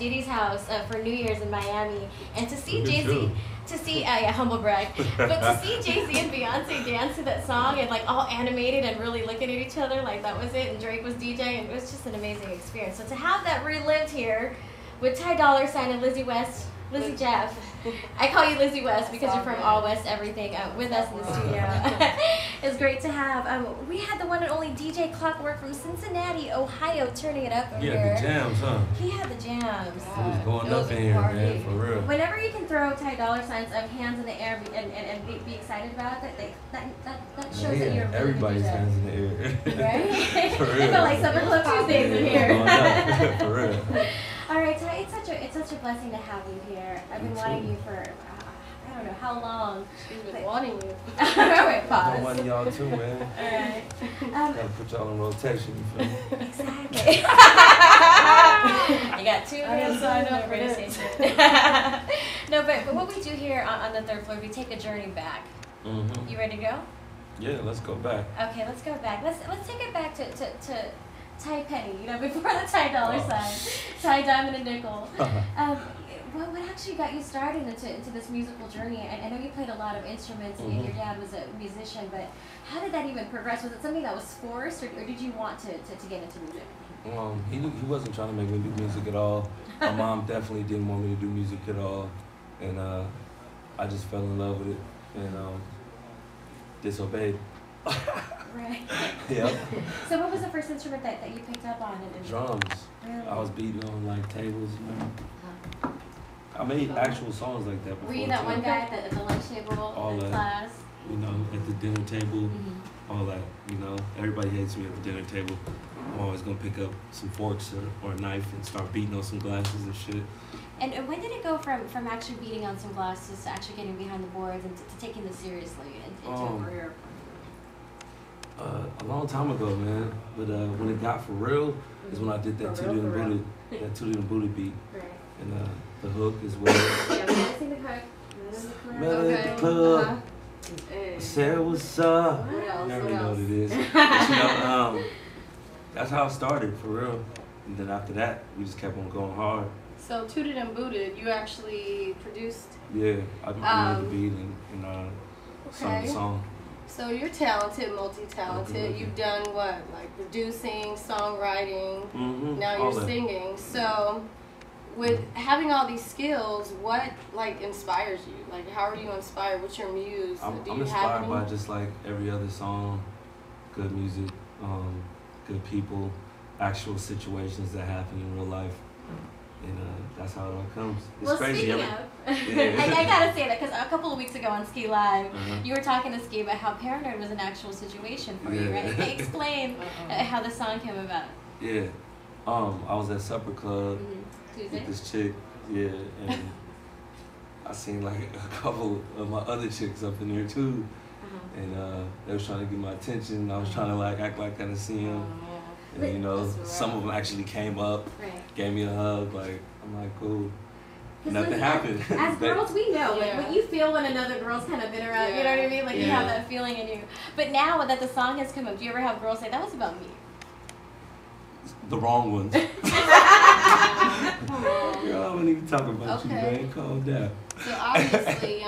Didi's house for New Year's in Miami, and to see Jay-Z, yeah, humble brag, but to see Jay-Z and Beyonce dance to that song and like all animated and really looking at each other like that was it, and Drake was DJing, it was just an amazing experience. So to have that relived here with Ty Dolla Ign and Lizzy Jeff. I call you Lizzy West because you're from All West Everything with us in the studio. It's great to have. We had the one and only DJ Clockwork from Cincinnati, Ohio, turning it up over here. Yeah, the jams, huh? He had the jams. It was going up in here, man, for real. Whenever you can throw Ty Dolla Ign's hands in the air and be excited about it, that shows that you're really everybody's hands in the air. Right? For real. I feel like Supper Club Tuesdays in here. For real. All right, Ty, it's such a blessing to have you here. I've been wanting you for, I don't know how long. She's been wanting you. All right, pause. I want y'all too, man. All right. Gotta put y'all in rotation, you feel me? Exactly. You got 2 minutes. Sign up for this. No, but what we do here on the third floor, we take a journey back. Mm-hmm. You ready to go? Yeah, let's go back. Okay, let's go back. Let's take it back to Ty Penny, before the Ty Dolla Sign, Ty Diamond and Nickel. What actually got you started into this musical journey? I know you played a lot of instruments, and your dad was a musician, but how did that even progress? Was it something that was forced, or did you want to get into music? He wasn't trying to make me do music at all. My mom definitely didn't want me to do music at all, and I just fell in love with it and disobeyed. Right. Yep. So what was the first instrument that you picked up on? Drums. Really? I was beating on like tables. I made actual songs like that before. Were you that one guy at the lunch table in class? At the dinner table, all that, everybody hates me at the dinner table. I'm always gonna pick up some forks or a knife and start beating on some glasses and shit. And when did it go from actually beating on some glasses to actually getting behind the boards and to taking this seriously into a career? A long time ago, man. But when it got for real is when I did that Tootie and Booty beat. Right. And the hook as well. Yeah, we gotta sing the hook. Met at the club. Sarah, what's up? What else? I already know what it is. But, that's how it started, for real. And then after that, we just kept on going hard. So Tooted and Booted, you actually produced? Yeah, I made the beat and sung the song. So you're talented, multi-talented. You've done what? Like producing, songwriting. Now you're singing. So with having all these skills, what inspires you? Like, how are you inspired? What's your muse? I'm inspired by just like every other song, good music, good people, actual situations that happen in real life. And that's how it all comes. It's crazy. Speaking of, I gotta say that because a couple of weeks ago on Ski Live, you were talking to Ski about how Paranoid was an actual situation for you, right? Explain how the song came about. Yeah, I was at Supper Club with this chick, and I seen like a couple of my other chicks up in there too, and they was trying to get my attention. I was trying to act like I didn't see them. And some of them actually came up, gave me a hug. I'm like, cool. Nothing happened. As girls, we know when you feel when another girl's kind of been around. You know what I mean? You have that feeling in you. But now that the song has come up, do you ever have girls say that was about me? The wrong ones. Girl, I wouldn't even talk about you, man. Calm down. So obviously,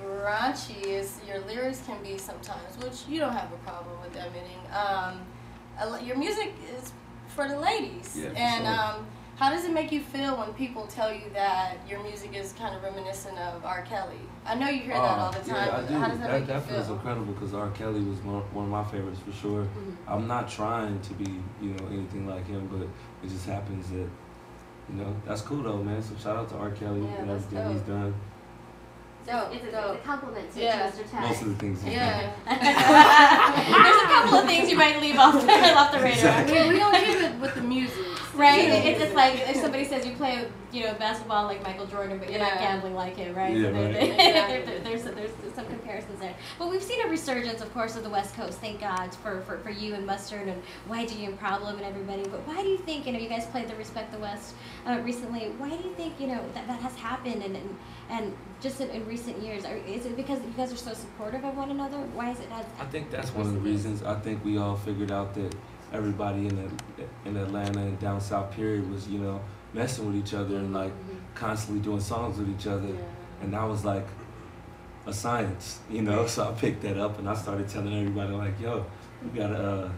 raunchy your lyrics can be sometimes, which you don't have a problem with admitting. Your music is for the ladies, how does it make you feel when people tell you that your music is kind of reminiscent of R. Kelly? I know you hear that all the time. Yeah, I do. How does that make you feel? That feels incredible because R. Kelly was one of my favorites for sure. I'm not trying to be anything like him, but it just happens that that's cool though, man. So shout out to R. Kelly and everything he's done. It's a compliment to Mr. Ty. Most of the things he's done. There's a couple of things you might leave off the radar. Exactly. We don't keep it with the music. Right? It's like if somebody says you play basketball like Michael Jordan, but you're not gambling like him, right? Yeah, There's some comparisons there. But we've seen a resurgence, of course, of the West Coast. Thank God for you and Mustard and YG and Problem and everybody. But why do you think you guys played the Respect the West recently? Why do you think that has happened and just in recent years? Is it because you guys are so supportive of one another? Why is it? I think that's one of the reasons. I think we all figured out that everybody in Atlanta and down south period was, you know, messing with each other and like constantly doing songs with each other. And that was like a science, you know. So I picked that up and I started telling everybody like, yo, we gotta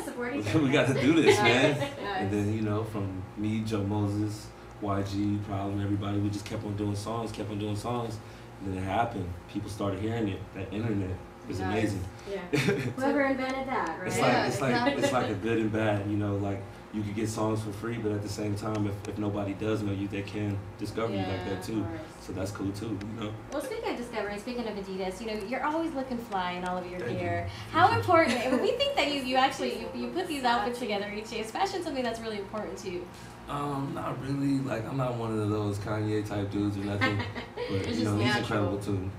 support each other. we gotta do this, man. Nice. And then, you know, from me, Joe Moses, YG, Problem, everybody, we just kept on doing songs, and then it happened. People started hearing it. That internet is amazing. Yeah. Whoever invented that, right? It's like a good and bad, you know, like you could get songs for free, but at the same time, if nobody does know you, they can discover you like that too. So that's cool too, you know. Well, speaking of discovery, speaking of Adidas, you know, you're always looking fly in all of your gear. How important? We think that you actually put these outfits together each day. Is fashion something that's really important to you? Not really. Like, I'm not one of those Kanye type dudes or nothing. But you know, he's incredible too.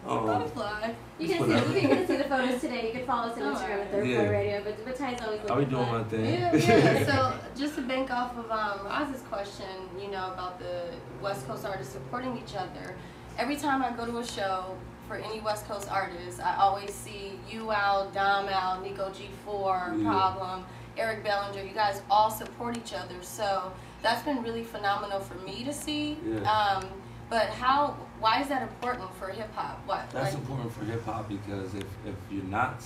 Butterfly. You can see the photos today. You can follow us on Instagram at ThirdFloorRadio. But Ty's always looking. Are we doing my thing? Yeah. So just to bank off of Roz's question, you know, about the West Coast artists supporting each other. Every time I go to a show for any West Coast artists, I always see you out, Dom out, Nico G4, Problem, Eric Bellinger. You guys all support each other. So that's been really phenomenal for me to see. But why is that important for hip hop? That's important for hip hop because if you're not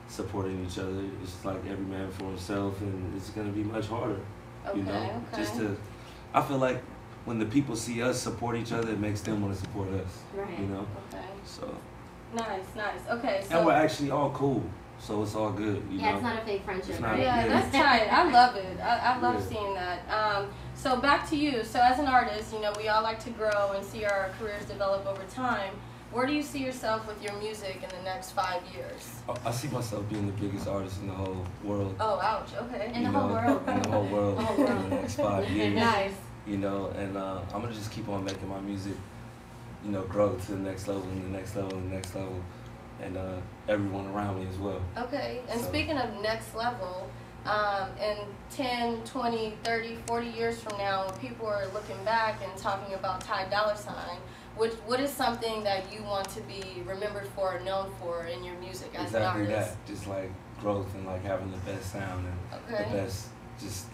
supporting each other, it's like every man for himself, and it's gonna be much harder. You know, I feel like when the people see us support each other, it makes them want to support us. Right. You know. Okay. So. Nice. Okay. So. And we're actually all cool. So it's all good, you know? It's not a fake friendship, right? That's tight. I love it. I love seeing that. So back to you. So as an artist, you know, we all like to grow and see our careers develop over time. Where do you see yourself with your music in the next 5 years? I see myself being the biggest artist in the whole world. Oh, ouch. Okay. In the whole world. In the whole world in the next 5 years. Nice. You know, and I'm going to just keep on making my music, you know, grow to the next level and the next level and the next level. And everyone around me as well. Okay, and so, speaking of next level, in 10, 20, 30, 40 years from now, when people are looking back and talking about Dolla ign, what is something that you want to be remembered for or known for in your music as an artist? Exactly that, just like growth and like having the best sound and the best, just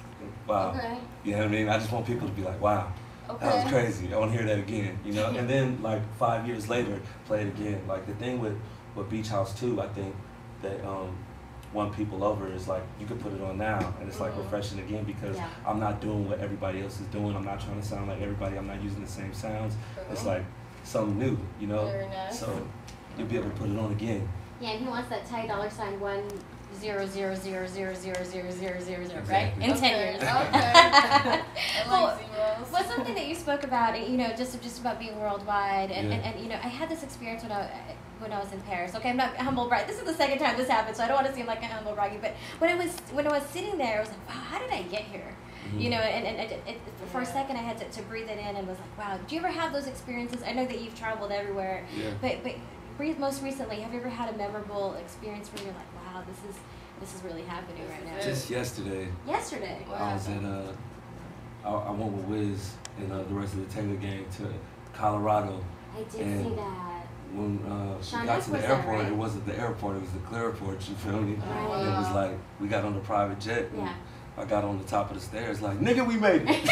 wow. Okay. You know what I mean? I just want people to be like, wow. Okay. That was crazy. I want to hear that again, you know? And then like 5 years later, play it again. Like the thing with Beach House 2, I think that won people over is like you could put it on now and it's like refreshing again because I'm not doing what everybody else is doing. I'm not trying to sound like everybody. I'm not using the same sounds. It's like something new, you know? Very nice. So you'll be able to put it on again. Yeah, and he wants that Dolla ign 100000000, right? In 10 years. Okay. Well, something that you spoke about, you know, just about being worldwide, and you know, I had this experience when I was in Paris. Okay, I'm not humble brag. This is the second time this happened, so I don't want to seem like a humble bragging. But when I was sitting there, I was like, wow, how did I get here? You know, and for a second I had to breathe it in and was like, wow. Do you ever have those experiences? I know that you've traveled everywhere, but most recently, have you ever had a memorable experience where you're like, wow, this is really happening right now? Just yesterday. Yesterday. I was at I went with Wiz and the rest of the Taylor gang to Colorado. I did see that. When we got to the airport, it wasn't the airport, it was the Clearport, you feel me? Right. And it was like, we got on the private jet, and I got on the top of the stairs like, nigga, we made it.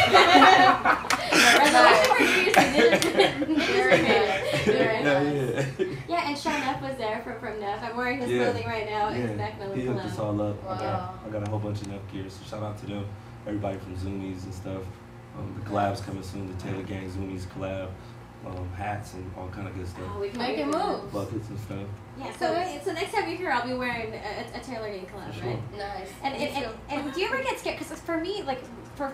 Yeah, and Sean F was there from Neff. I'm wearing his clothing right now. It's Mac Miller. He hooked us all up. Wow. I got a whole bunch of Neff gear, so shout out to them. Everybody from Zoomies and stuff. The collab's coming soon, the Taylor Gang Zoomies collab. Hats and all kind of good stuff. Oh, we can make it move. Buckets and stuff. Yeah, so next time you're here, I'll be wearing a Taylor Gang collab, right? Nice. And do you ever get scared? Because for me, like for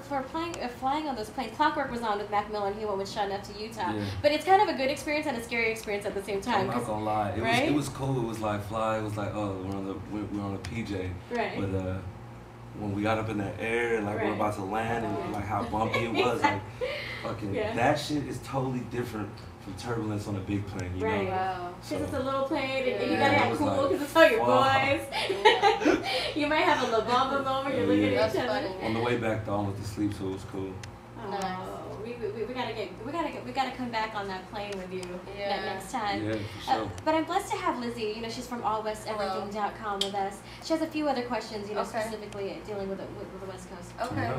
flying on those planes, Clockwork was on with Mac Miller and he went with Sean F to Utah. Yeah. But it's kind of a good experience and a scary experience at the same time. I'm not gonna lie, it was cool. It was like fly. It was like we're on a PJ. Right. But when we got up in the air and like we're about to land and like how bumpy it was, like fucking that shit is totally different from turbulence on a big plane, you know? Wow. Because it's a little plane and you gotta act cool because it's all your boys. You might have a La Bamba moment, you're looking at each other. On the way back though, I went to sleep, so it was cool. Oh, we gotta come back on that plane with you next time. Yeah, for sure. But I'm blessed to have Lizzy. You know, she's from allwesteverything.com with us. She has a few other questions. You know, specifically dealing with the West Coast. Okay.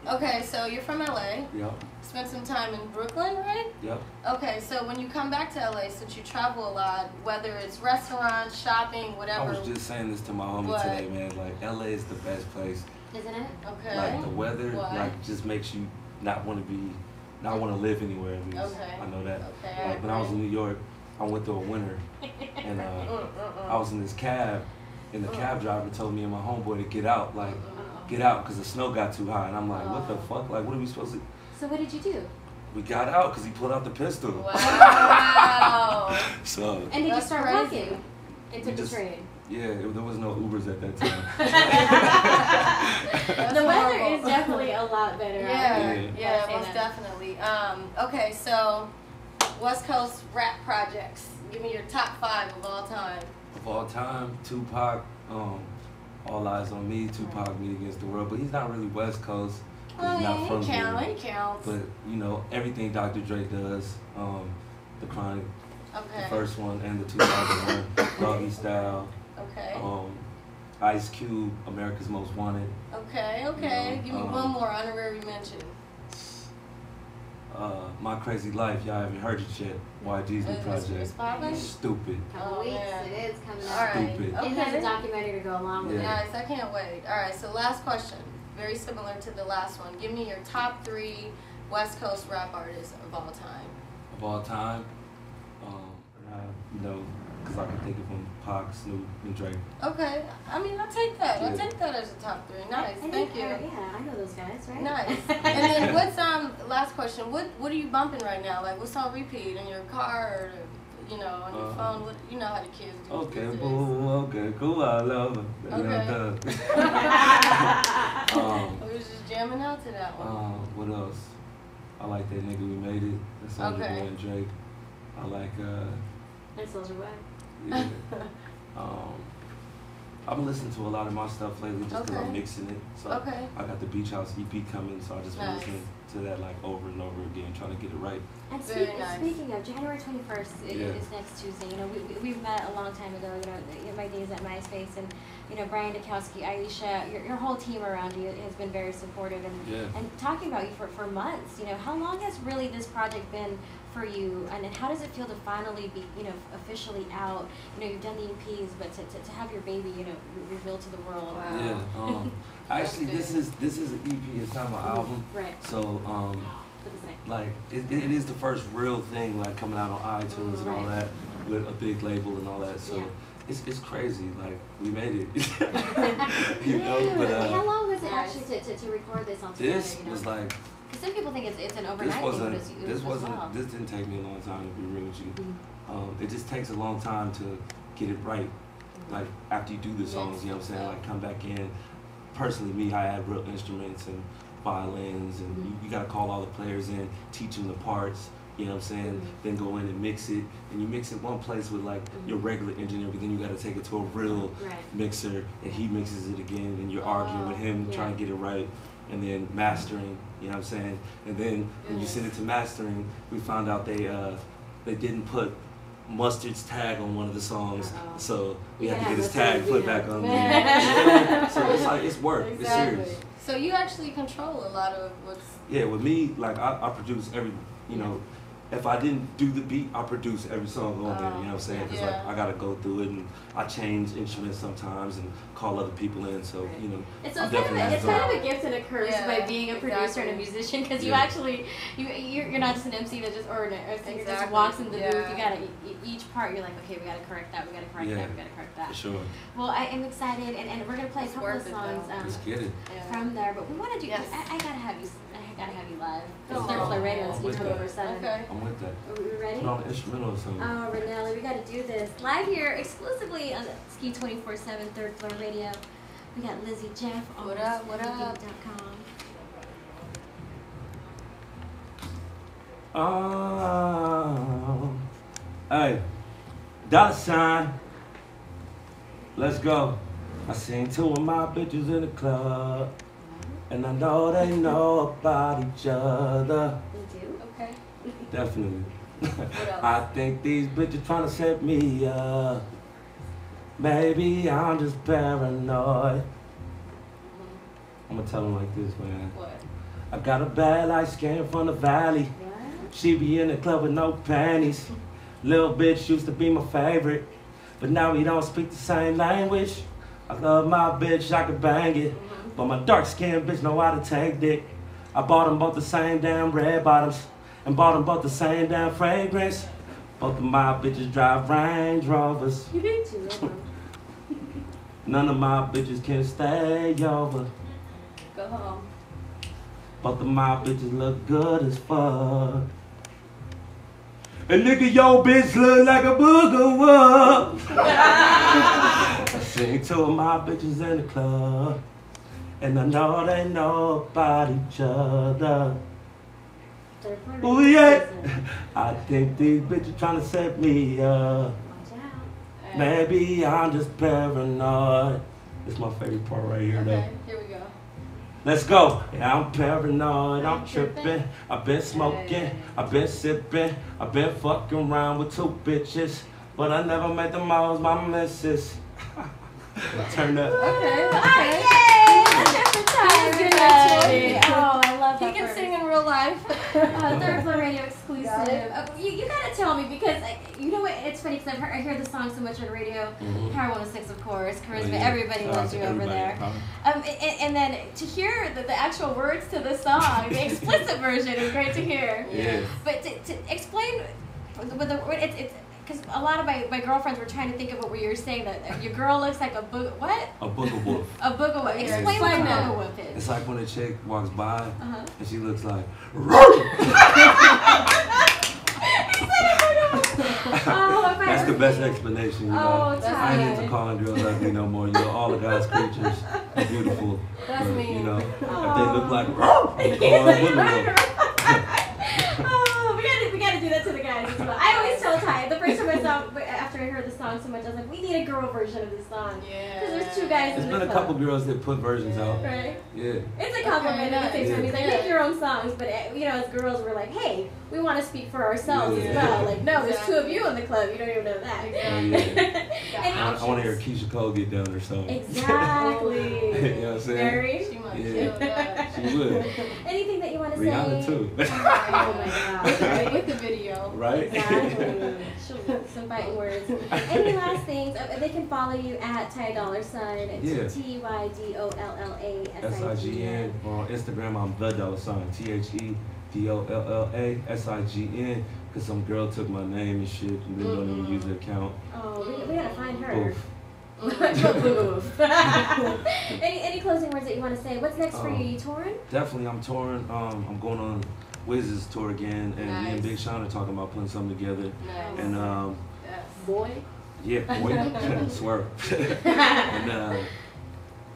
Okay. So you're from LA. Yep. Spent some time in Brooklyn, right? Yep. Okay. So when you come back to LA, since you travel a lot, whether it's restaurants, shopping, whatever. I was just saying this to my homie today, man. Like LA is the best place. Isn't it? Okay. Like the weather, like just makes you not want to live anywhere. At least. Okay. I know that. Okay. Like when I was in New York, I went through a winter, and I was in this cab, and the cab driver told me and my homeboy to get out, because the snow got too high, and I'm like, what the fuck? Like, what are we supposed to? So what did you do? We got out because he pulled out the pistol. Wow. So. And did you start walking? And took the train. Yeah, there was no Ubers at that time. The weather is definitely a lot better. Yeah, most definitely. Okay, so West Coast rap projects. Give me your top 5 of all time. Of all time, Tupac, All Eyes on Me, Tupac, Me Against the World, but he's not really West Coast. He's not from here. He counts. But you know, everything Dr. Dre does, the Chronic, the first one, and the 2001 Doggy Style. Okay. Ice Cube, America's Most Wanted. Okay. You know, give me one more honorary mention. My Crazy Life, y'all haven't heard it yet. YG's new project. Stupid. Couple weeks, it is coming out. All right. Stupid. It has a documentary to go along with it. Nice, I can't wait. All right, so last question, very similar to the last one. Give me your top 3 West Coast rap artists of all time. Of all time, you know, because I can think of them, Pac, Snoop, and Drake. Okay, I mean, I'll take that. I'll take that as a top 3. Nice, thank you. Yeah, I know those guys, right? Nice. And then what's last question? What are you bumping right now? Like, what's on repeat in your car or, you know, on your phone? What, you know how the kids do. Okay, boo, okay, cool, I love it. Okay. We was just jamming out to that one. What else? I like That Nigga We Made It. That's Soulja Boy and Drake. I like And Soulja Boy. Yeah. I've been listening to a lot of my stuff lately just because I'm mixing it. So I got the Beach House EP coming, so I just been listening to that like over and over again, trying to get it right. And speaking of, January 21st is next Tuesday. You know, we met a long time ago. You know, my days at MySpace, and you know, Brian Dukowski, Aisha, your whole team around you has been very supportive and talking about you for months. You know, how long has really this project been for you, and how does it feel to finally be, you know, officially out? You know, you've done the EPs, but to have your baby, you know, revealed to the world. Wow. Yeah. Actually, this is an EP. It's not my album. Right. So like it is the first real thing like coming out on iTunes and all that with a big label and all that. So it's crazy. Like we made it. You know, but how long was it actually to record this on together? This was like. Because some people think it's an overnight thing, but this didn't take me a long time, to be real with you. It just takes a long time to get it right. Like after you do the songs, you know what I'm saying? Like come back in. Personally, me, I add real instruments and violins, and you gotta call all the players in, teach them the parts, you know what I'm saying? Then go in and mix it, and you mix it one place with like your regular engineer, but then you gotta take it to a real mixer, and he mixes it again, and you're arguing with him, trying to get it right. And then mastering, you know what I'm saying? And then when you send it to mastering, we found out they didn't put Mustard's tag on one of the songs, so we had to get his tag put back on there. So it's like, it's work, it's serious. So you actually control a lot of what's... Yeah, with me, like I produce every, you know, if I didn't do the beat, I produce every song on there, you know what I'm saying? Because like, I gotta go through it, and I change instruments sometimes and call other people in, so, you know. It's kind of a gift and a curse by being a producer and a musician, because you actually, you're not just an MC that just, or a singer that just walks in the booth. You gotta, each part you're like, okay, we gotta correct that, we gotta correct that, we gotta correct that. For sure. Well, I am excited, and we're gonna play a couple of songs from there, but we wanna do, I gotta have you live. ThirdFloorRadio and Skee247. Okay. I'm with that. Are we ready? Put on an instrumental or something. Oh, Renelli, we gotta do this. Live here, exclusively on Skee247 ThirdFloorRadio. We got Lizzy Jeff on EveryThing.com. Hey, Dolla sign. Let's go. I seen 2 of my bitches in the club. And I know they know about each other. They do? Okay. Definitely. What else? I think these bitches trying to set me up. Maybe I'm just paranoid. I'm gonna tell them like this, man. What? I got a bad light skin from the valley. What? She be in the club with no panties. Little bitch used to be my favorite, but now we don't speak the same language. I love my bitch, I can bang it, but my dark skinned bitch know how to take dick. I bought them both the same damn red bottoms, and bought them both the same damn fragrance. Both of my bitches drive Range Rovers. You did too, huh? None of my bitches can stay over. Go home. Both of my bitches look good as fuck. And nigga, your bitch look like a booger whoop. I seen two of my bitches in the club, and I know they know about each other. Oh yeah, I think these bitches trying to set me up. Watch out. Maybe I'm just paranoid. It's my favorite part right here, though. Okay, here we go. Let's go. Yeah, I'm paranoid, I'm tripping. I've been smoking, I've been sipping, I've been fucking around with two bitches, but I never met them all as my missus. Turn up. Okay. Okay. Oh, I love that. He can verse. sing in real life. Third Floor Radio exclusive. Got it. You gotta tell me because you know what? It's funny because I hear the song so much on the radio. Power 106, of course. Charisma. Yeah. Everybody loves you over there. And then to hear the actual words to the song, the explicit version is great to hear. Yeah. But to explain, it's because a lot of my girlfriends were trying to think of what you were saying, that your girl looks like a what? A booger wolf. A booger wolf. Explain Explain what a that. booger wolf is. It's like when a chick walks by and she looks like. That's the best explanation, you know. Oh, I ain't into Ty. calling girls ugly no more. You know, all of God's creatures are beautiful. That's But, me. you know, if they look like, I'm calling women wolf. Oh, we gotta do that to the guys as well. I always tell Ty, the first time I saw, after I heard the song so much, I was like, we need a girl version of this song. Yeah. Because there's two guys There's in been the a club. couple girls that put versions out. Right? Yeah. It's a compliment at the same time. He's like, Yeah. make your own songs, but you know, as girls, we're like, hey, we want to speak for ourselves as Yeah. well. Like, no, there's Exactly. two of you in the club. You don't even know that. Oh, yeah. And- I want to hear Keisha Cole get down or something. Exactly. You know what I'm saying? Mary? She might Yeah. kill that. She would. Anything that you want to Rihanna say? too. Oh my God. With the video. Right? Exactly. Some fighting words. Any last things? They can follow you at Ty $. Yeah. TYDOLLASIGN. SIGN. On Instagram, I'm the $. THEDOLLASIGN. Because some girl took my name and shit and then don't even use the account. Oh, we gotta find her. Oof. Any closing words that you want to say? What's next for you? You touring? Definitely, I'm touring. I'm going on Wiz's tour again, and me and Nice. Big Sean are talking about putting something together. Nice. And Yes. Boy. yeah, boy, swear. And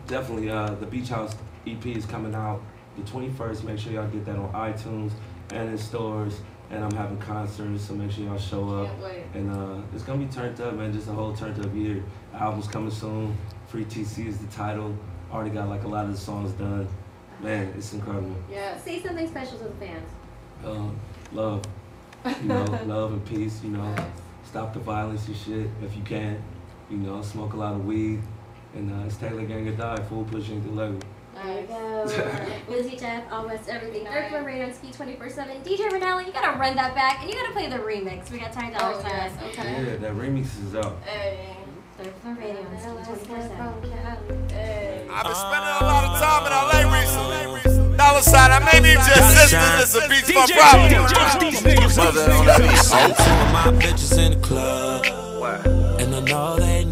definitely, the Beach House EP is coming out the 21st. Make sure y'all get that on iTunes and in stores. And I'm having concerts, so make sure y'all show up. Can't wait. And it's gonna be turned up, man. Just a whole turned up year. The album's coming soon. Free TC is the title. Already got like a lot of the songs done. Man, it's incredible. Yes. Say something special to the fans. Love, you know, love and peace. You know, stop the violence and shit if you can. You know, smoke a lot of weed. And it's Taylor Gang or Die. Full pushing the level. There you go. Lizzy, Jeff, almost everything. Third Floor Radio on Skee247. DJ Renella, you gotta run that back and you gotta play the remix. We got Ty $. Oh, yes. Okay. Yeah, that remix is out. Hey. Third Floor Radio on Skee247. Hey. I've been spending a lot of time in LA recently. $, I may need your assistance as a beach for problem. Mother on the beach. All two of my bitches in the club, and I know they